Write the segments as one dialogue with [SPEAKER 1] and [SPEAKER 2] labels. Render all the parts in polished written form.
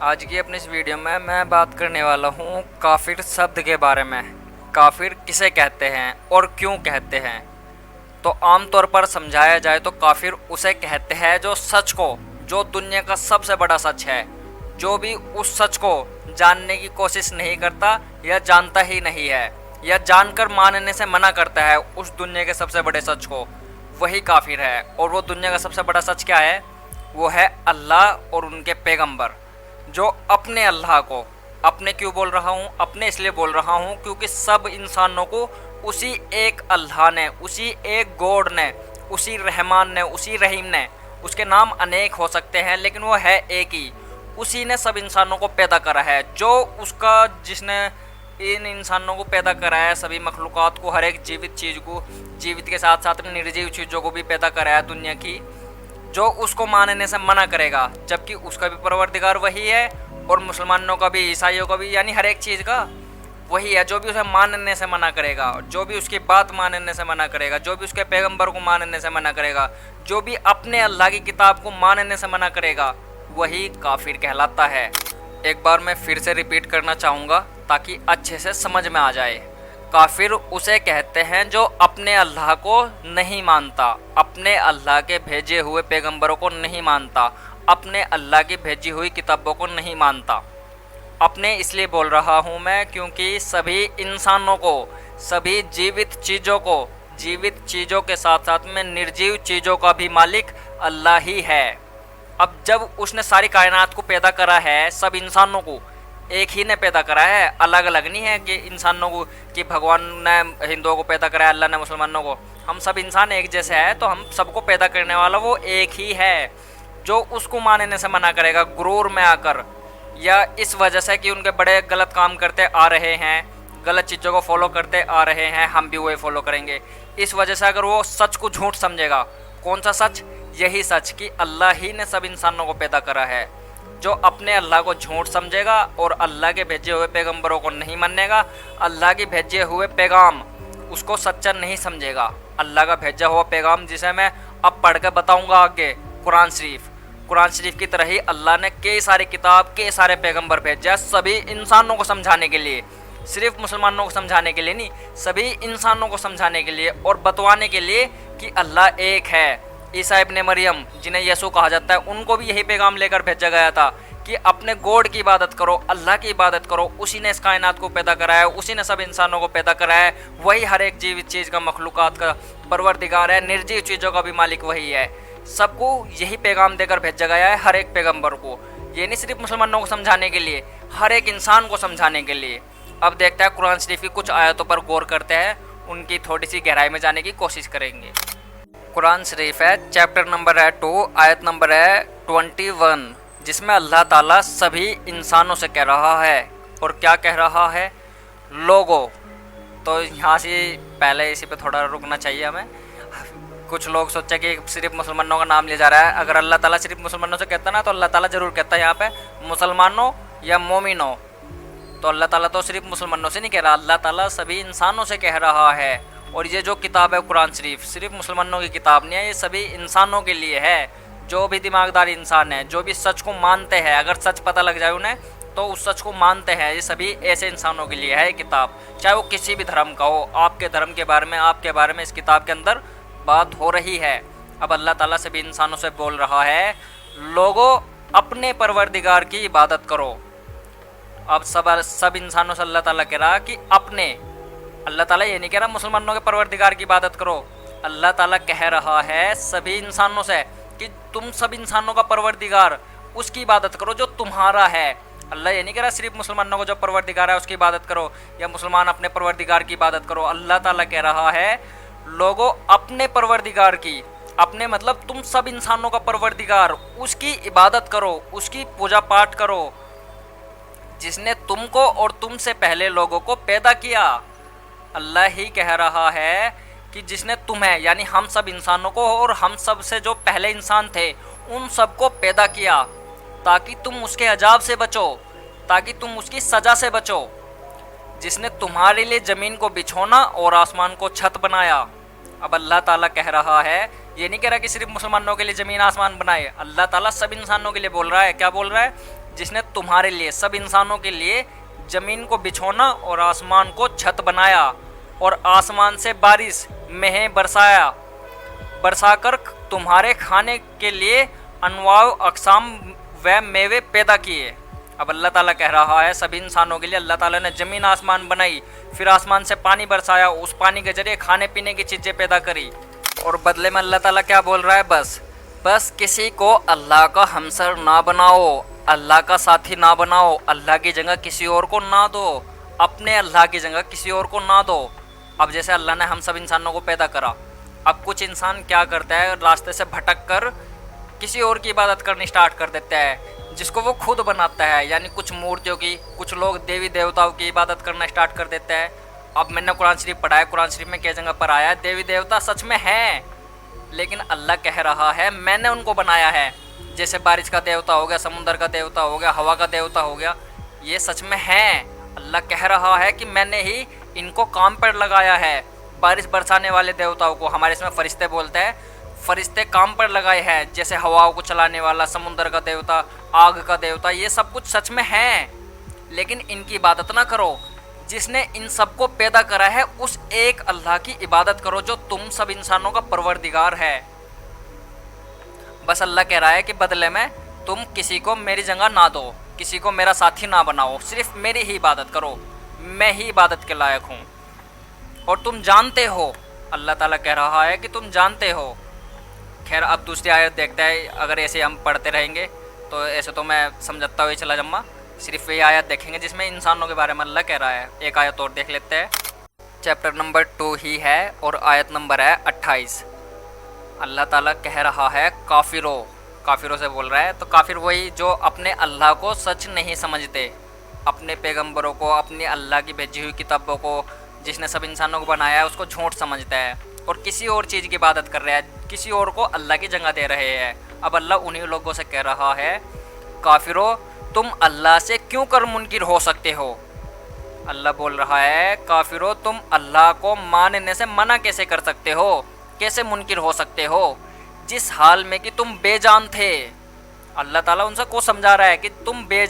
[SPEAKER 1] آج کی اپنی اس ویڈیو میں بات کرنے والا ہوں کافر شبد کے بارے میں۔ کافر کسے کہتے ہیں اور کیوں کہتے ہیں؟ تو عام طور پر سمجھایا جائے تو کافر اسے کہتے ہیں جو سچ کو، جو دنیا کا سب سے بڑا سچ ہے، جو بھی اس سچ کو جاننے کی کوشش نہیں کرتا یا جانتا ہی نہیں ہے یا جان کر ماننے سے منع کرتا ہے اس دنیا کے سب سے بڑے سچ کو، وہی کافر ہے۔ اور وہ دنیا کا سب سے بڑا سچ کیا ہے؟ وہ ہے اللہ اور ان کے پیغمبر۔ جو اپنے اللہ کو، اپنے کیوں بول رہا ہوں؟ اپنے اس لیے بول رہا ہوں کیونکہ سب انسانوں کو اسی ایک اللہ نے، اسی ایک گوڈ نے، اسی رحمان نے، اسی رحیم نے، اس کے نام انیک ہو سکتے ہیں لیکن وہ ہے ایک ہی، اسی نے سب انسانوں کو پیدا کرا ہے۔ جو اس کا، جس نے ان انسانوں کو پیدا کرا ہے، سبھی مخلوقات کو، ہر ایک جیوت چیز کو، جیوت کے ساتھ ساتھ میں نرجیو چیزوں کو بھی پیدا کرا ہے دنیا کی، جو اس کو ماننے سے منع کرے گا، جبکہ اس کا بھی پروردگار وہی ہے اور مسلمانوں کا بھی، عیسائیوں کا بھی، یعنی ہر ایک چیز کا وہی ہے۔ جو بھی اسے ماننے سے منع کرے گا، جو بھی اس کی بات ماننے سے منع کرے گا، جو بھی اس کے پیغمبر کو ماننے سے منع کرے گا، جو بھی اپنے اللہ کی کتاب کو ماننے سے منع کرے گا، وہی کافر کہلاتا ہے۔ ایک بار میں پھر سے ریپیٹ کرنا چاہوں گا تاکہ اچھے سے سمجھ میں آ جائے۔ کافر اسے کہتے ہیں جو اپنے اللہ کو نہیں مانتا، اپنے اللہ کے بھیجے ہوئے پیغمبروں کو نہیں مانتا، اپنے اللہ کی بھیجی ہوئی کتابوں کو نہیں مانتا۔ اپنے اس لیے بول رہا ہوں میں کیونکہ سبھی انسانوں کو، سبھی جیوت چیزوں کو، جیوت چیزوں کے ساتھ ساتھ میں نرجیو چیزوں کا بھی مالک اللہ ہی ہے۔ اب جب اس نے ساری کائنات کو پیدا کرا ہے، سب انسانوں کو ایک ہی نے پیدا کرا ہے، الگ الگ نہیں ہے کہ انسانوں کو، کہ بھگوان نے ہندوؤں کو پیدا کرا ہے، اللہ نے مسلمانوں کو۔ ہم سب انسان ایک جیسے ہیں، تو ہم سب کو پیدا کرنے والا وہ ایک ہی ہے۔ جو اس کو ماننے سے منع کرے گا غرور میں آ کر، یا اس وجہ سے کہ ان کے بڑے غلط کام کرتے آ رہے ہیں، غلط چیزوں کو فالو کرتے آ رہے ہیں، ہم بھی وہی فالو کریں گے، اس وجہ سے اگر وہ سچ کو جھوٹ سمجھے گا، کون سا سچ؟ یہی سچ کہ اللہ ہی نے سب انسانوں کو پیدا کرا ہے۔ جو اپنے اللہ کو جھوٹ سمجھے گا اور اللہ کے بھیجے ہوئے پیغمبروں کو نہیں مانے گا، اللہ کے بھیجے ہوئے پیغام اس کو سچا نہیں سمجھے گا، اللہ کا بھیجا ہوا پیغام جسے میں اب پڑھ کے بتاؤں گا آگے، قرآن شریف کی طرح ہی اللہ نے کئی ساری کتاب، کئی سارے پیغمبر بھیجا سبھی انسانوں کو سمجھانے کے لیے، صرف مسلمانوں کو سمجھانے کے لیے نہیں، سبھی انسانوں کو سمجھانے کے لیے اور بتوانے کے لیے کہ اللہ ایک ہے۔ عیسیٰ ابن مریم جنہیں یسوع کہا جاتا ہے، ان کو بھی یہی پیغام لے کر بھیجا گیا تھا کہ اپنے گوڈ کی عبادت کرو، اللہ کی عبادت کرو، اسی نے اس کائنات کو پیدا کرا ہے، اسی نے سب انسانوں کو پیدا کرا ہے، وہی ہر ایک جیوت چیز کا، مخلوقات کا پروردگار ہے، نرجیو چیزوں کا بھی مالک وہی ہے۔ سب کو یہی پیغام دے کر بھیجا گیا ہے، ہر ایک پیغمبر کو۔ یہ نہیں صرف مسلمانوں کو سمجھانے کے لیے، ہر ایک انسان کو سمجھانے کے لیے۔ اب دیکھتا ہے قرآن شریف کی کچھ آیتوں پر غور کرتے ہیں، ان کی تھوڑی سی گہرائی میں جانے کی کوشش کریں گے۔ قرآن شریف ہے، چیپٹر نمبر ہے 2، آیت نمبر ہے 21، جس میں اللہ تعالیٰ سبھی انسانوں سے کہہ رہا ہے، اور کیا کہہ رہا ہے؟ لوگوں۔ تو یہاں سے پہلے اسی پہ تھوڑا رکنا چاہیے ہمیں۔ کچھ لوگ سوچے کہ صرف مسلمانوں کا نام لیا جا رہا ہے، اگر اللہ تعالیٰ صرف مسلمانوں سے کہتا نا تو اللہ تعالیٰ ضرور کہتا ہے یہاں پہ مسلمانوں یا مومنوں، تو اللہ تعالیٰ تو صرف مسلمانوں سے نہیں کہہ رہا، اللہ تعالیٰ سبھی انسانوں سے کہہ رہا ہے۔ اور یہ جو کتاب ہے قرآن شریف، صرف مسلمانوں کی کتاب نہیں ہے، یہ سبھی انسانوں کے لیے ہے، جو بھی دماغدار انسان ہے، جو بھی سچ کو مانتے ہیں، اگر سچ پتہ لگ جائے انہیں تو اس سچ کو مانتے ہیں، یہ سبھی ایسے انسانوں کے لیے ہے یہ کتاب، چاہے وہ کسی بھی دھرم کا ہو۔ آپ کے دھرم کے بارے میں، آپ کے بارے میں اس کتاب کے اندر بات ہو رہی ہے۔ اب اللہ تعالیٰ سبھی انسانوں سے بول رہا ہے، لوگوں اپنے پروردگار کی عبادت کرو۔ اب سب انسانوں سے اللہ تعالیٰ کہہ رہا کہ اپنے، اللہ تعالیٰ یہ نہیں کہہ رہا مسلمانوں کے پروردگار کی عبادت کرو، اللہ تعالیٰ کہہ رہا ہے سبھی انسانوں سے کہ تم سب انسانوں کا پروردگار، اس کی عبادت کرو جو تمہارا ہے۔ اللہ یہ نہیں کہہ رہا صرف مسلمانوں کو جو پروردگار ہے اس کی عبادت کرو، یا مسلمان اپنے پروردگار کی عبادت کرو۔ اللہ تعالیٰ کہہ رہا ہے لوگوں اپنے پروردگار کی، اپنے مطلب تم سب انسانوں کا پروردگار، اس کی عبادت کرو، اس کی پوجا پاٹ کرو، جس نے تم کو اور تم سے پہلے لوگوں کو پیدا کیا۔ اللہ ہی کہہ رہا ہے کہ جس نے تمہیں، یعنی ہم سب انسانوں کو اور ہم سب سے جو پہلے انسان تھے ان سب کو پیدا کیا تاکہ تم اس کے عذاب سے بچو، تاکہ تم اس کی سزا سے بچو۔ جس نے تمہارے لیے زمین کو بچھونا اور آسمان کو چھت بنایا۔ اب اللہ تعالیٰ کہہ رہا ہے، یہ نہیں کہہ رہا کہ صرف مسلمانوں کے لیے زمین آسمان بنائے، اللہ تعالیٰ سب انسانوں کے لیے بول رہا ہے۔ کیا بول رہا ہے؟ جس نے تمہارے لیے سب انسانوں کے لیے زمین کو بچھونا اور آسمان کو چھت بنایا اور آسمان سے بارش مہیں برسا کر تمہارے کھانے کے لیے انواع اقسام و میوے پیدا کیے۔ اب اللہ تعالیٰ کہہ رہا ہے سبھی انسانوں کے لیے اللہ تعالیٰ نے زمین آسمان بنائی، پھر آسمان سے پانی برسایا، اس پانی کے ذریعے کھانے پینے کی چیزیں پیدا کری، اور بدلے میں اللہ تعالیٰ کیا بول رہا ہے؟ بس کسی کو اللہ کا ہمسر نہ بناؤ، اللہ کا ساتھی نہ بناؤ، اللہ کی جگہ کسی اور کو نہ دو، اپنے اللہ کی جگہ کسی اور کو نہ دو۔ اب جیسے اللہ نے ہم سب انسانوں کو پیدا کرا، اب کچھ انسان کیا کرتا ہے، راستے سے بھٹک کر کسی اور کی عبادت کرنی سٹارٹ کر دیتا ہے جس کو وہ خود بناتا ہے، یعنی کچھ مورتیوں کی، کچھ لوگ دیوی دیوتاؤں کی عبادت کرنا سٹارٹ کر دیتا ہے۔ اب میں نے قرآن شریف پڑھا ہے، قرآن شریف میں کئی جگہ پر آیا ہے دیوی دیوتا سچ میں ہیں، لیکن اللہ کہہ رہا ہے میں نے ان کو بنایا ہے، جیسے بارش کا دیوتا ہو گیا، سمندر کا دیوتا ہو گیا، ہوا کا دیوتا ہو گیا، یہ سچ میں ہیں۔ اللہ کہہ رہا ہے کہ میں نے ہی ان کو کام پر لگایا ہے۔ بارش برسانے والے دیوتاؤں کو ہمارے اس میں فرشتے بولتے ہیں، فرشتے کام پر لگائے ہیں، جیسے ہواؤں کو چلانے والا سمندر کا دیوتا، آگ کا دیوتا، یہ سب کچھ سچ میں ہیں، لیکن ان کی عبادت نہ کرو۔ جس نے ان سب کو پیدا کرا ہے اس ایک اللہ کی عبادت کرو جو تم سب انسانوں کا پروردگار ہے۔ بس اللہ کہہ رہا ہے کہ بدلے میں تم کسی کو میری جگہ نہ دو، کسی کو میرا ساتھی نہ بناؤ، صرف میری ہی عبادت کرو، میں ہی عبادت کے لائق ہوں۔ اور تم جانتے ہو، اللہ تعالیٰ کہہ رہا ہے کہ تم جانتے ہو۔ خیر اب دوسری آیت دیکھتا ہے، اگر ایسے ہم پڑھتے رہیں گے تو ایسے تو میں سمجھتا ہوئے چلا جاؤں گا، صرف یہ آیت دیکھیں گے جس میں انسانوں کے بارے میں اللہ کہہ رہا ہے۔ ایک آیت اور دیکھ لیتے ہیں، چیپٹر نمبر 2 ہی ہے اور آیت نمبر ہے 28۔ اللہ تعالیٰ کہہ رہا ہے کافروں سے بول رہا ہے، تو کافر وہی جو اپنے اللہ کو سچ نہیں سمجھتے، اپنے پیغمبروں کو، اپنی اللہ کی بھیجی ہوئی کتابوں کو، جس نے سب انسانوں کو بنایا ہے اس کو جھوٹ سمجھتا ہے اور کسی اور چیز کی عبادت کر رہا ہے، کسی اور کو اللہ کی جگہ دے رہے ہیں۔ اب اللہ انہی لوگوں سے کہہ رہا ہے کافروں تم اللہ سے کیوں کر منکر ہو سکتے ہو؟ اللہ بول رہا ہے کافروں تم اللہ کو ماننے سے منع کیسے کر سکتے ہو، کیسے منکر ہو سکتے ہو جس حال میں کہ تم بے جان تھے۔ اللہ تعالیٰ ان سے کو سمجھا رہا ہے کہ تم بے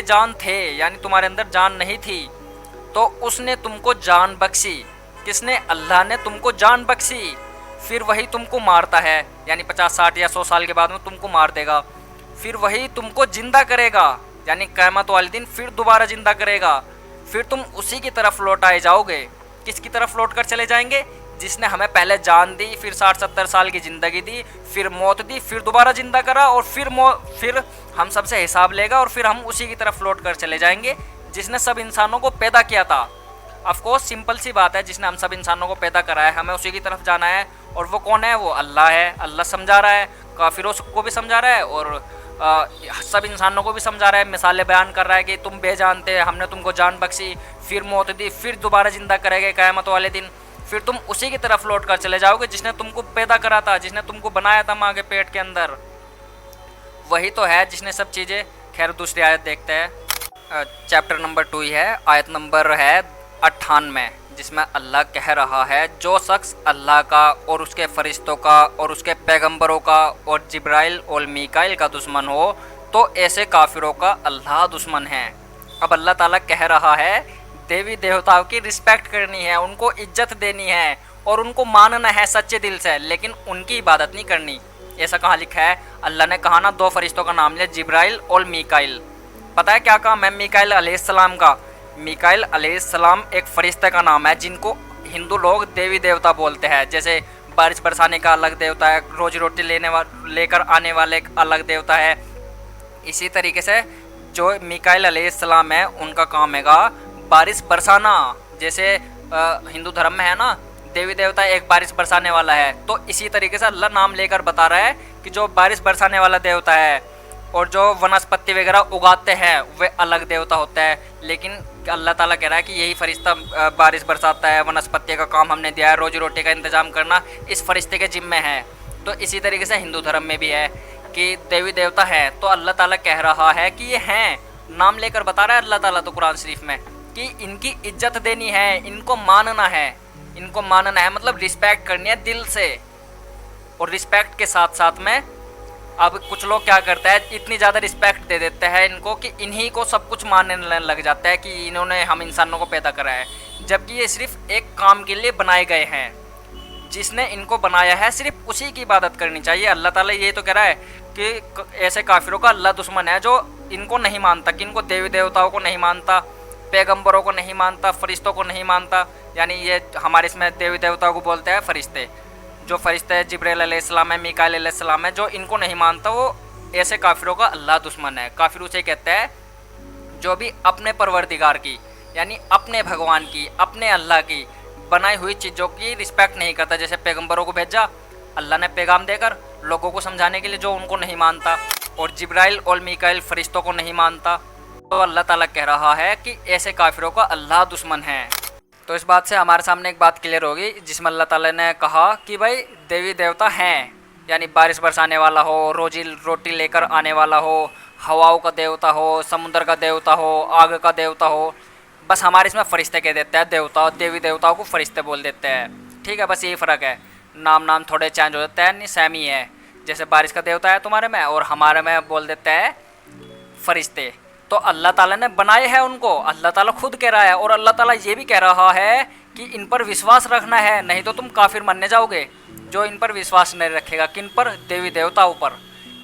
[SPEAKER 1] جان تھے، یعنی تمہارے اندر جان نہیں تھی، تو اس نے تم کو جان بخشی۔ کس نے؟ اللہ نے تم کو جان بخشی، پھر وہی تم کو مارتا ہے، یعنی 50 60 یا 100 سال کے بعد میں تم کو مار دے گا، پھر وہی تم کو زندہ کرے گا، یعنی قیامت والے دن پھر دوبارہ زندہ کرے گا، پھر تم اسی کی طرف لوٹائے جاؤ گے۔ کس کی طرف لوٹ کر چلے جائیں گے؟ جس نے ہمیں پہلے جان دی، پھر 60 70 سال کی زندگی دی، پھر موت دی، پھر دوبارہ زندہ کرا، اور پھر ہم سب سے حساب لے گا، اور پھر ہم اسی کی طرف لوٹ کر چلے جائیں گے جس نے سب انسانوں کو پیدا کیا تھا۔ آف کورس سمپل سی بات ہے، جس نے ہم سب انسانوں کو پیدا کرا ہے ہمیں اسی کی طرف جانا ہے، اور وہ کون ہے؟ وہ اللہ ہے۔ اللہ سمجھا رہا ہے، کافروں کو بھی سمجھا رہا ہے اور سب انسانوں کو بھی سمجھا رہا ہے، مثالیں بیان کر رہا ہے کہ تم بے جان تھے، ہم نے تم کو جان بخشی، پھر موت دی، پھر دوبارہ زندہ کرے گے قیامت والے دن، پھر تم اسی کی طرف لوٹ کر چلے جاؤ گے جس نے تم کو پیدا کرا تھا، جس نے تم کو بنایا تھا ماں کے پیٹ کے اندر، وہی تو ہے جس نے سب چیزیں۔ خیر دوسری آیت دیکھتے ہیں، چیپٹر نمبر 2 ہی ہے، آیت نمبر ہے 98، جس میں اللہ کہہ رہا ہے جو شخص اللہ کا اور اس کے فرشتوں کا اور اس کے پیغمبروں کا اور جبرائیل اور میکائیل کا دشمن ہو تو ایسے کافروں کا اللہ دشمن ہے۔ اب اللہ تعالیٰ کہہ رہا ہے دیوی دیوتاؤں کی رسپیکٹ کرنی ہے، ان کو عزت دینی ہے اور ان کو ماننا ہے سچے دل سے، لیکن ان کی عبادت نہیں کرنی۔ ایسا کہاں لکھا ہے؟ اللہ نے کہا نا 2 فرشتوں کا نام لیا، جبرائیل اور میکائیل۔ پتہ ہے کیا کام ہے میکائیل علیہ السلام کا؟ میکائیل علیہ السلام ایک فرشتے کا نام ہے جن کو ہندو لوگ دیوی دیوتا بولتے ہیں، جیسے بارش برسانے کا الگ دیوتا ہے، روزی روٹی لے کر آنے والے ایک الگ دیوتا ہے۔ اسی طریقے سے جو میکائیل علیہ السلام ہے ان کا کام ہے گا بارش برسانا، جیسے ہندو دھرم میں ہے نا دیوی دیوتا ایک بارش برسانے والا ہے، تو اسی طریقے سے اللہ نام لے کر بتا رہا ہے کہ جو بارش برسانے والا دیوتا ہے اور جو ونسپتی وغیرہ اگاتے ہیں وہ الگ دیوتا ہوتا ہے، لیکن اللہ تعالیٰ کہہ رہا ہے کہ یہی فرشتہ بارش برساتا ہے، ونسپتی کا کام ہم نے دیا ہے، روزی روٹی کا انتظام کرنا اس فرشتے کے ذمہ ہے۔ تو اسی طریقے سے ہندو دھرم میں بھی ہے کہ دیوی دیوتا ہے، تو اللہ تعالیٰ کہہ رہا ہے کہ یہ ہیں، نام لے کر بتا رہا ہے اللہ تعالیٰ تو قرآن شریف میں کہ ان کی عزت دینی ہے، ان کو ماننا ہے، ان کو ماننا ہے مطلب رسپیکٹ کرنی ہے دل سے، اور رسپیکٹ کے ساتھ ساتھ میں اب کچھ لوگ کیا کرتا ہے، اتنی زیادہ رسپیکٹ دے دیتے ہیں ان کو کہ انہی کو سب کچھ ماننے لگ جاتا ہے کہ انہوں نے ہم انسانوں کو پیدا کرا ہے، جبکہ یہ صرف ایک کام کے لیے بنائے گئے ہیں، جس نے ان کو بنایا ہے صرف اسی کی عبادت کرنی چاہیے۔ اللہ تعالیٰ یہ تو کہہ رہا ہے کہ ایسے کافروں کا اللہ دشمن ہے جو ان کو نہیں مانتا، کہ ان کو دیوی دیوتاؤں کو نہیں مانتا، پیغمبروں کو نہیں مانتا، فرشتوں کو نہیں مانتا، یعنی یہ ہمارے اس میں دیوی دیوتاؤں کو بولتے ہیں فرشتے، جو فرشتے جبرائیل علیہ السلام ہے، میکائیل علیہ السلام ہے، جو ان کو نہیں مانتا وہ ایسے کافروں کا اللہ دشمن ہے۔ کافر اسے کہتے ہیں جو بھی اپنے پروردگار کی، یعنی اپنے بھگوان کی، اپنے اللہ کی بنائی ہوئی چیزوں کی رسپیکٹ نہیں کرتا۔ جیسے پیغمبروں کو بھیجا اللہ نے پیغام دے کر لوگوں کو سمجھانے کے لیے، جو ان کو نہیں مانتا، اور جبرائیل اور میکائیل فرشتوں کو نہیں مانتا، تو اللہ تعالیٰ کہہ رہا ہے کہ ایسے کافروں کا اللہ دشمن ہے۔ تو اس بات سے ہمارے سامنے ایک بات کلیئر ہوگی، جس میں اللہ تعالیٰ نے کہا کہ بھائی دیوی دیوتا ہیں، یعنی بارش برسانے والا ہو، روزی روٹی لے کر آنے والا ہو، ہواؤں کا دیوتا ہو، سمندر کا دیوتا ہو، آگ کا دیوتا ہو، بس ہمارے اس میں فرشتے کہہ دیتے ہیں دیوتا، دیوی دیوتاؤں کو فرشتے بول دیتے ہیں، ٹھیک ہے، بس یہی فرق ہے، نام تھوڑے چینج ہو جاتے ہیں، نہیں سیم ہی ہے، جیسے بارش کا دیوتا ہے تمہارے میں اور ہمارے میں بول دیتے ہیں فرشتے۔ تو اللہ تعالیٰ نے بنائے ہیں ان کو، اللہ تعالیٰ خود کہہ رہا ہے، اور اللہ تعالیٰ یہ بھی کہہ رہا ہے کہ ان پر وشواس رکھنا ہے، نہیں تو تم کافر ماننے جاؤ گے۔ جو ان پر وشواس نہیں رکھے گا، کن پر؟ دیوی دیوتاؤں پر،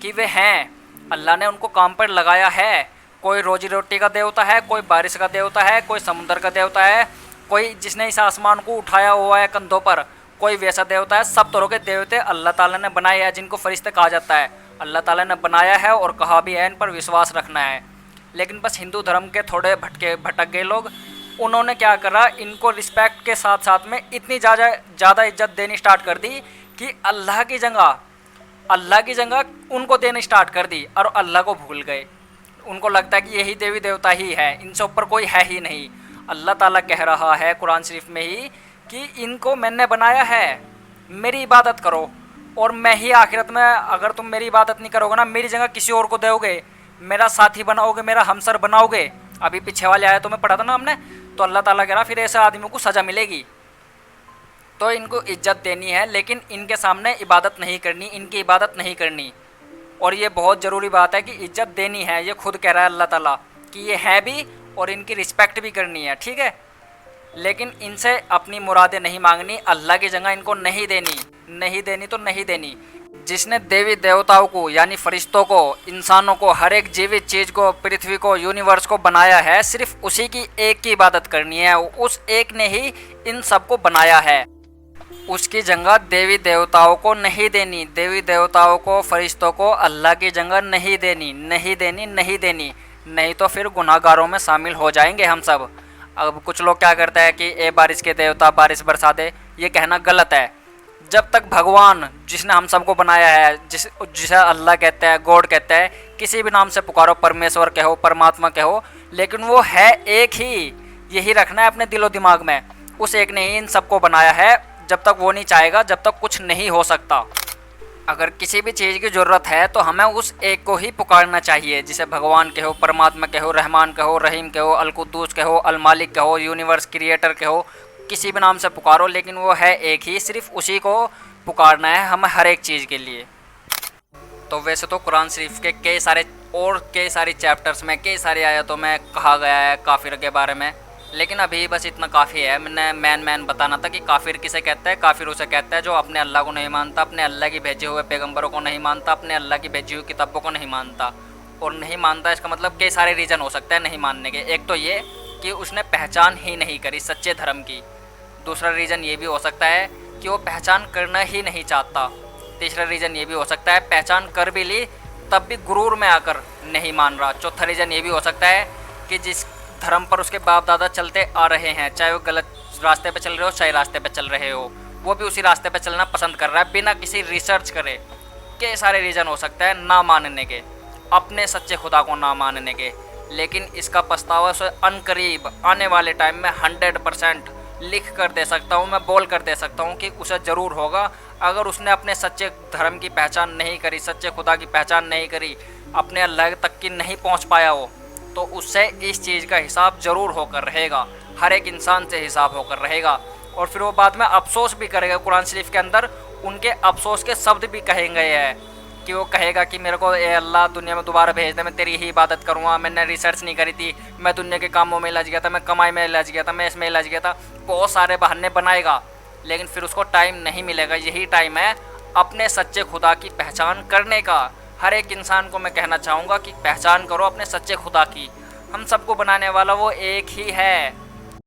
[SPEAKER 1] کہ وہ ہیں، اللہ نے ان کو کام پر لگایا ہے، کوئی روزی روٹی کا دیوتا ہے، کوئی بارش کا دیوتا ہے، کوئی سمندر کا دیوتا ہے، کوئی جس نے اس آسمان کو اٹھایا ہوا ہے کندھوں پر، کوئی ویسا دیوتا ہے۔ سب طرح کے دیوتے اللہ تعالیٰ نے بنائے ہیں، جن کو فرشتے کہا جاتا ہے، اللہ تعالیٰ نے بنایا ہے اور کہا بھی ہے ان پر وشواس رکھنا ہے۔ لیکن بس ہندو دھرم کے تھوڑے بھٹک گئے لوگ، انہوں نے کیا کرا، ان کو رسپیکٹ کے ساتھ ساتھ میں اتنی زیادہ عزت دینی سٹارٹ کر دی کہ اللہ کی جگہ ان کو دینی سٹارٹ کر دی، اور اللہ کو بھول گئے۔ ان کو لگتا ہے کہ یہی دیوی دیوتا ہی ہے، ان سے اوپر کوئی ہے ہی نہیں۔ اللہ تعالیٰ کہہ رہا ہے قرآن شریف میں ہی کہ ان کو میں نے بنایا ہے، میری عبادت کرو، اور میں ہی آخرت میں اگر تم میری عبادت نہیں کرو گے نا، میری جگہ کسی اور کو دو گے، میرا ساتھی بناؤ گے، میرا ہمسر بناؤ گے، ابھی پیچھے والے آئے تو میں پڑھا تھا نا ہم نے، تو اللہ تعالیٰ کہہ رہا پھر ایسے آدمیوں کو سزا ملے گی۔ تو ان کو عزت دینی ہے، لیکن ان کے سامنے عبادت نہیں کرنی، ان کی عبادت نہیں کرنی، اور یہ بہت ضروری بات ہے کہ عزت دینی ہے، یہ خود کہہ رہا ہے اللہ تعالیٰ کہ یہ ہے بھی، اور ان کی رسپیکٹ بھی کرنی ہے، ٹھیک ہے، لیکن ان سے اپنی مرادیں نہیں مانگنی، اللہ کی جگہ ان کو نہیں دینی تو نہیں دینی۔ جس نے دیوی دیوتاؤں کو یعنی فرشتوں کو، انسانوں کو، ہر ایک جیوت چیز کو، پرتھوی کو، یونیورس کو بنایا ہے، صرف اسی کی ایک کی عبادت کرنی ہے، اس ایک نے ہی ان سب کو بنایا ہے، اس کی جگہ دیوی دیوتاؤں کو نہیں دینی، دیوی دیوتاؤں کو، فرشتوں کو اللہ کی جگہ نہیں دینی، نہیں تو پھر گناہ گاروں میں شامل ہو جائیں گے ہم سب۔ اب کچھ لوگ کیا کرتے ہیں کہ اے بارش کے دیوتا بارش برسا دے، یہ کہنا غلط ہے۔ جب تک بھگوان جس نے ہم سب کو بنایا ہے، جسے اللہ کہتا ہے، گوڈ کہتا ہے، کسی بھی نام سے پکارو، پرمیشور کہو، پرماتما کہو، لیکن وہ ہے ایک ہی، یہی رکھنا ہے اپنے دل و دماغ میں، اس ایک نے ہی ان سب کو بنایا ہے۔ جب تک وہ نہیں چاہے گا، جب تک کچھ نہیں ہو سکتا۔ اگر کسی بھی چیز کی ضرورت ہے تو ہمیں اس ایک کو ہی پکارنا چاہیے، جسے بھگوان کہو، پرماتما کہو، رحمان کہو، رحیم کہو، القدوس کہو، المالک کہو، یونیورس کریٹر کہو، کسی بھی نام سے پکارو، لیکن وہ ہے ایک ہی، صرف اسی کو پکارنا ہے ہمیں ہر ایک چیز کے لیے۔ تو ویسے تو قرآن شریف کے کئی ساری چیپٹرز میں، کئی ساری آیتوں میں کہا گیا ہے کافر کے بارے میں، لیکن ابھی بس اتنا کافی ہے۔ میں نے مین بتانا تھا کہ کافر کسے کہتا ہے۔ کافر اسے کہتا ہے جو اپنے اللہ کو نہیں مانتا، اپنے اللہ کی بھیجے ہوئے پیغمبروں کو نہیں مانتا، اپنے اللہ کی بھیجی ہوئی کتابوں کو نہیں مانتا، اور نہیں مانتا اس کا مطلب کئی سارے ریزن ہو سکتے ہیں نہیں ماننے کے۔ ایک تو یہ کہ اس نے پہچان ہی نہیں کری سچے دھرم کی، دوسرا ریزن یہ بھی ہو سکتا ہے کہ وہ پہچان کرنا ہی نہیں چاہتا، تیسرا ریزن یہ بھی ہو سکتا ہے پہچان کر بھی لی تب بھی غرور میں آ کر نہیں مان رہا، چوتھا ریزن یہ بھی ہو سکتا ہے کہ جس دھرم پر اس کے باپ دادا چلتے آ رہے ہیں، چاہے وہ غلط راستے پہ چل رہے ہو، صحیح راستے پہ چل رہے ہو، وہ بھی اسی راستے پہ چلنا پسند کر رہا ہے بنا کسی ریسرچ کرے۔ کئی سارے ریزن ہو سکتا ہے نہ ماننے کے، اپنے سچے خدا کو نہ ماننے کے، لیکن اس کا پچھتاوا اسے عنقریب آنے والے ٹائم میں 100% لکھ کر دے سکتا ہوں، میں بول کر دے سکتا ہوں کہ اسے ضرور ہوگا اگر اس نے اپنے سچے دھرم کی پہچان نہیں کری، سچے خدا کی پہچان نہیں کری، اپنے اللہ تک کی نہیں پہنچ پایا ہو، تو اس سے اس چیز کا حساب ضرور ہو کر رہے گا، ہر ایک انسان سے حساب ہو کر رہے گا، اور پھر وہ بعد میں افسوس بھی کرے گا۔ قرآن شریف کے اندر ان کے افسوس کے شبد بھی کہیں گئے ہیں کہ وہ کہے گا کہ میرے کو اے اللہ دنیا میں دوبارہ بھیج دے، میں تیری ہی عبادت کروں گا، میں نے ریسرچ نہیں کری تھی، میں دنیا کے کاموں میں لج گیا تھا، میں کمائی میں لج گیا تھا، میں اس میں لج گیا تھا، بہت سارے بہانے بنائے گا، لیکن پھر اس کو ٹائم نہیں ملے گا۔ یہی ٹائم ہے اپنے سچے خدا کی پہچان کرنے کا۔ ہر ایک انسان کو میں کہنا چاہوں گا کہ پہچان کرو اپنے سچے خدا کی۔ ہم سب کو بنانے والا وہ ایک ہی ہے۔